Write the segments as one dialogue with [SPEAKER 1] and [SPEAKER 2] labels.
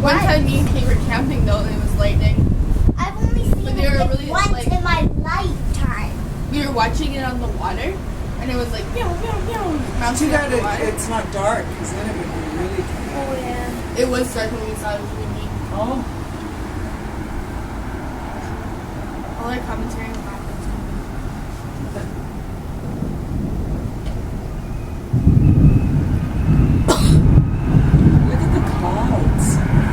[SPEAKER 1] One time me and Kate were camping though, and it was lightning.
[SPEAKER 2] I've only seen
[SPEAKER 1] But they were
[SPEAKER 2] it
[SPEAKER 1] really,
[SPEAKER 2] once
[SPEAKER 1] like-
[SPEAKER 2] in my lifetime.
[SPEAKER 1] We were watching it on the water, and it was like meow meow meow.
[SPEAKER 3] Too
[SPEAKER 1] bouncing
[SPEAKER 3] bad
[SPEAKER 1] on the water.
[SPEAKER 3] it's not dark, because then it would be really cool.
[SPEAKER 2] Oh yeah.
[SPEAKER 1] It was dark when we saw it. It was really neat.
[SPEAKER 3] Oh,
[SPEAKER 1] All our commentary was backwards.
[SPEAKER 3] look at the clouds.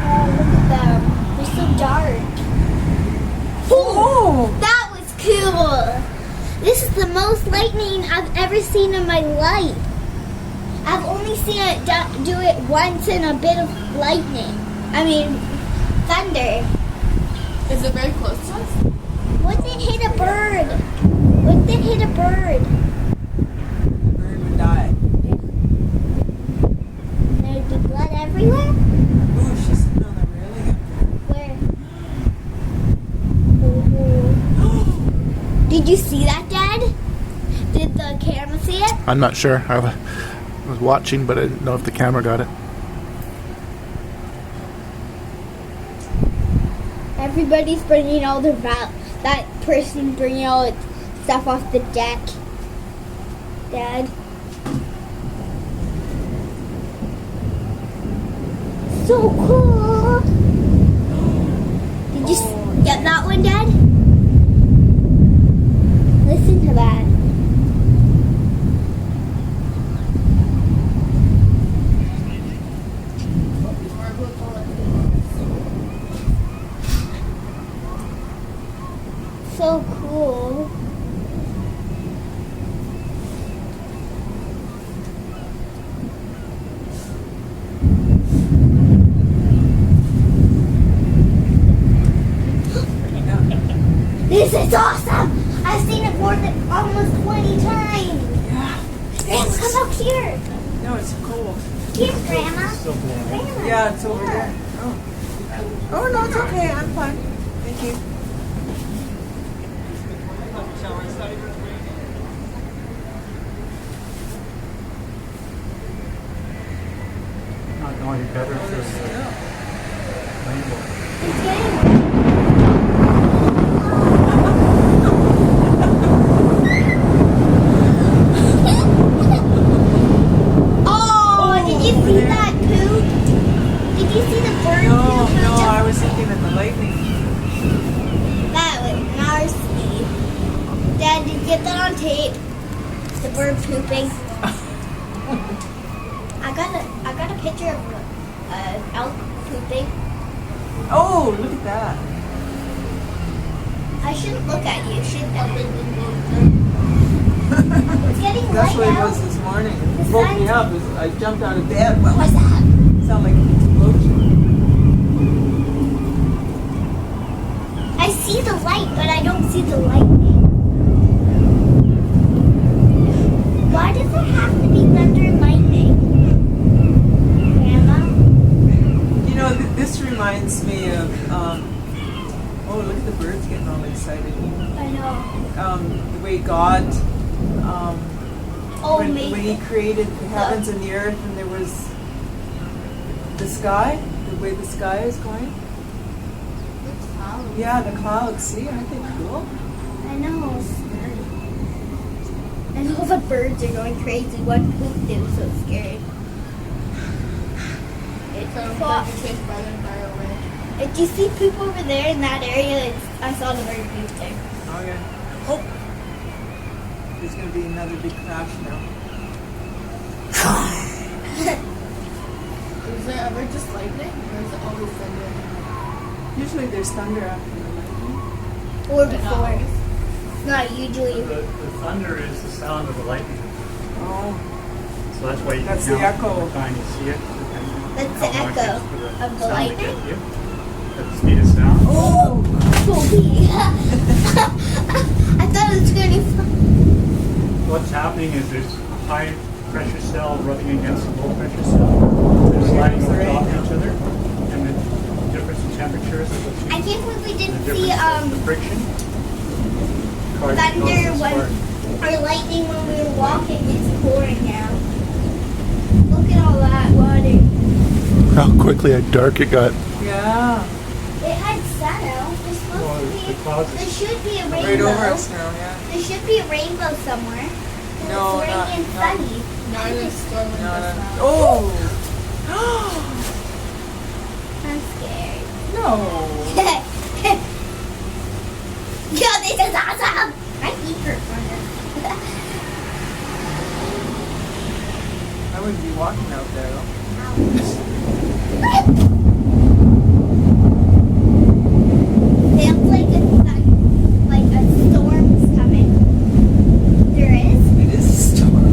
[SPEAKER 2] Oh, look at them. They're so dark.
[SPEAKER 3] Oh!
[SPEAKER 2] That was cool. This is the most lightning I've ever seen in my life. I've only seen it do it once in a bit of lightning. I mean, thunder.
[SPEAKER 1] Is it very close to us?
[SPEAKER 2] What did hit a bird? What did hit a bird?
[SPEAKER 3] Bird would die.
[SPEAKER 2] There'd be blood everywhere?
[SPEAKER 3] Ooh, she's sitting on the railing up
[SPEAKER 2] Where? Oh. Did you see that, Dad? Did the camera see it?
[SPEAKER 4] I'm not sure. I was watching, but I didn't know if the camera got it.
[SPEAKER 2] Everybody's bringing all their that person bringing all its stuff off the deck. Dad. So cool. Did you get that one, Dad? Listen to that. So cool. This is awesome! I've seen it more than almost 20 times.
[SPEAKER 3] Yeah.
[SPEAKER 2] Grandma, come up here.
[SPEAKER 3] No, it's cold.
[SPEAKER 2] Here's Grandma. Grandma.
[SPEAKER 3] Yeah, it's over there. Oh. Oh, no, it's okay. I'm fine. Thank you.
[SPEAKER 5] Not knowing better if there's a rainbow.
[SPEAKER 2] It's getting Oh, did you see that poop? Did you see the bird
[SPEAKER 3] No,
[SPEAKER 2] poop?
[SPEAKER 3] no, I was thinking of the lightning.
[SPEAKER 2] That was nasty. Dad, did you get that on tape? The bird pooping. I got a picture of elk pooping.
[SPEAKER 3] Oh, look at that.
[SPEAKER 2] I shouldn't look at you, shouldn't I? It's getting
[SPEAKER 3] That's
[SPEAKER 2] light
[SPEAKER 3] what it
[SPEAKER 2] out.
[SPEAKER 3] was this morning.
[SPEAKER 2] The
[SPEAKER 3] It woke me
[SPEAKER 2] sun-
[SPEAKER 3] up as I jumped out of bed. What
[SPEAKER 2] What's that?
[SPEAKER 3] Sound like an explosion.
[SPEAKER 2] I see the light, but I don't see the lightning. Why does there have to be thunder and lightning? Grandma?
[SPEAKER 3] You know, this reminds me of, oh, look at the birds getting all excited.
[SPEAKER 2] I know.
[SPEAKER 3] The way God,
[SPEAKER 2] Oh,
[SPEAKER 3] when
[SPEAKER 2] maybe.
[SPEAKER 3] he created the heavens and the earth and there was the sky, the way the sky is going. Yeah, the clouds. See, aren't they cool?
[SPEAKER 2] I know. And all the birds are going crazy. One pooped, it was so scary.
[SPEAKER 1] So
[SPEAKER 2] Fuck.
[SPEAKER 1] we chased farther and farther away.
[SPEAKER 2] If you see poop over there in that area, I saw the bird poop there.
[SPEAKER 3] Okay. Oh, there's going to be another big crash now.
[SPEAKER 1] Is there ever just lightning, or is it always thunder?
[SPEAKER 3] Usually there's thunder after the lightning.
[SPEAKER 2] Or
[SPEAKER 1] But not
[SPEAKER 2] before.
[SPEAKER 1] always.
[SPEAKER 2] Not usually.
[SPEAKER 5] The thunder is the sound of the lightning.
[SPEAKER 3] Oh,
[SPEAKER 5] So that's why you
[SPEAKER 3] That's
[SPEAKER 5] can
[SPEAKER 3] the
[SPEAKER 5] count
[SPEAKER 3] echo.
[SPEAKER 5] every time you see it.
[SPEAKER 2] That's
[SPEAKER 5] How
[SPEAKER 2] the
[SPEAKER 5] long it
[SPEAKER 2] echo
[SPEAKER 5] takes for
[SPEAKER 2] of the
[SPEAKER 5] sound to
[SPEAKER 2] lightning.
[SPEAKER 5] get you. At the speed of sound.
[SPEAKER 2] Oh, Kobe. I thought it was going to be fun.
[SPEAKER 5] What's happening is there's high pressure cell rubbing against a low pressure cell. They're sliding over top of each other, and the difference in temperatures is what
[SPEAKER 2] I can't believe we
[SPEAKER 5] the
[SPEAKER 2] didn't
[SPEAKER 5] difference
[SPEAKER 2] see
[SPEAKER 5] in the friction. Causes
[SPEAKER 2] thunder
[SPEAKER 5] this
[SPEAKER 2] when
[SPEAKER 5] spark.
[SPEAKER 2] or lightning when we were walking. It's pouring now. Look at all that water.
[SPEAKER 4] How quickly how dark it got.
[SPEAKER 3] Yeah.
[SPEAKER 2] It had sun out. There's supposed
[SPEAKER 5] Well,
[SPEAKER 2] to
[SPEAKER 5] the
[SPEAKER 2] be.
[SPEAKER 5] clouds
[SPEAKER 2] There
[SPEAKER 5] is
[SPEAKER 2] should be a
[SPEAKER 3] Right
[SPEAKER 2] rainbow.
[SPEAKER 3] over us now, yeah.
[SPEAKER 2] There should be a rainbow somewhere. 'Cause
[SPEAKER 3] No,
[SPEAKER 2] it's
[SPEAKER 3] not-
[SPEAKER 2] raining and
[SPEAKER 3] no.
[SPEAKER 2] sunny.
[SPEAKER 1] Now it's storming
[SPEAKER 3] No,
[SPEAKER 1] just
[SPEAKER 3] no.
[SPEAKER 1] now.
[SPEAKER 3] Oh!
[SPEAKER 2] I'm scared.
[SPEAKER 3] No.
[SPEAKER 2] Yo, this is awesome! My feet hurt from this.
[SPEAKER 3] I wouldn't be walking out there though.
[SPEAKER 2] Sounds like like a storm's coming. There is?
[SPEAKER 3] It is a storm.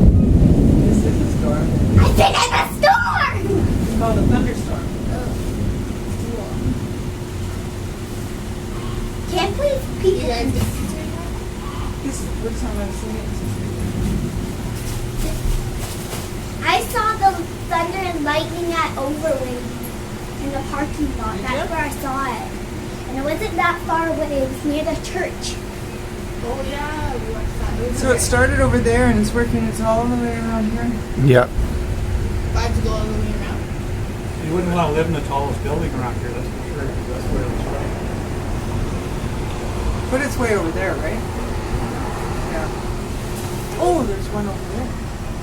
[SPEAKER 3] This is a storm.
[SPEAKER 2] I've been in a storm!
[SPEAKER 3] It's called a thunderstorm.
[SPEAKER 2] Can't believe
[SPEAKER 1] You
[SPEAKER 2] people.
[SPEAKER 1] guys get to see it?
[SPEAKER 3] This is the first time I've seen it since
[SPEAKER 2] I saw the thunder and lightning at Overland in the parking lot.
[SPEAKER 3] Did
[SPEAKER 2] That's
[SPEAKER 3] you?
[SPEAKER 2] where I saw it. And it wasn't that far away. It was near the church.
[SPEAKER 1] Oh yeah, we watched that.
[SPEAKER 3] So it started over there and it's working its all the way around here.
[SPEAKER 4] Yeah.
[SPEAKER 1] I have to go all the way around.
[SPEAKER 5] You wouldn't want to live in the tallest building around here, that's for sure, because that's where it's from.
[SPEAKER 3] But it's way over there, right? Yeah. Oh, there's one over there.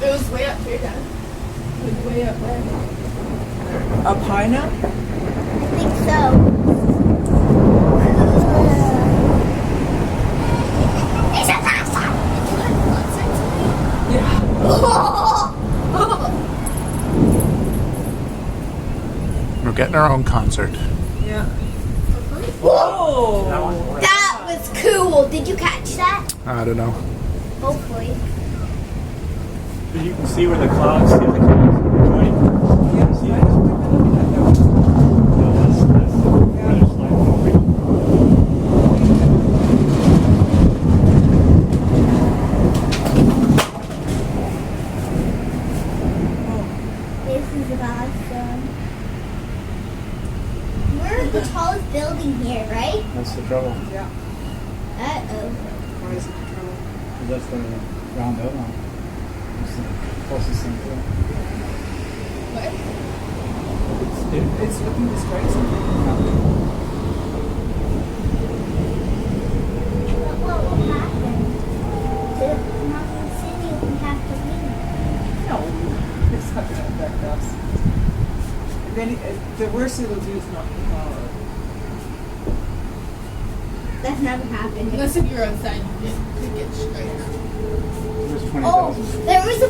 [SPEAKER 1] It was way up here, Dad. Like way up there.
[SPEAKER 3] Up high now?
[SPEAKER 2] I think so. It's a awesome!
[SPEAKER 3] Yeah.
[SPEAKER 4] We're getting our own concert.
[SPEAKER 3] Yeah. Whoa!
[SPEAKER 5] That one's where-
[SPEAKER 2] That was cool. Did you catch that?
[SPEAKER 4] I don't know.
[SPEAKER 2] Hopefully.
[SPEAKER 5] But you can see where the clouds, see the clouds are joining.
[SPEAKER 3] Yes, I just picked it up.
[SPEAKER 5] So that's where it's like moving.
[SPEAKER 2] This is awesome. We're the tallest building here, right?
[SPEAKER 5] That's the trouble,
[SPEAKER 3] Yeah.
[SPEAKER 2] Uh-oh.
[SPEAKER 3] Why is it in trouble?
[SPEAKER 5] because that's the round out one. It's the closest thing to it.
[SPEAKER 1] What?
[SPEAKER 3] It's looking to strike something.
[SPEAKER 2] What will happen? The Mountain City will have to leave.
[SPEAKER 3] No, it's not going to affect us. And then the worst it'll do is knock the power.
[SPEAKER 2] That's never happened.
[SPEAKER 1] Unless if you're outside, you could get straight.
[SPEAKER 5] It was
[SPEAKER 2] Oh,
[SPEAKER 5] 20,000.
[SPEAKER 2] there was a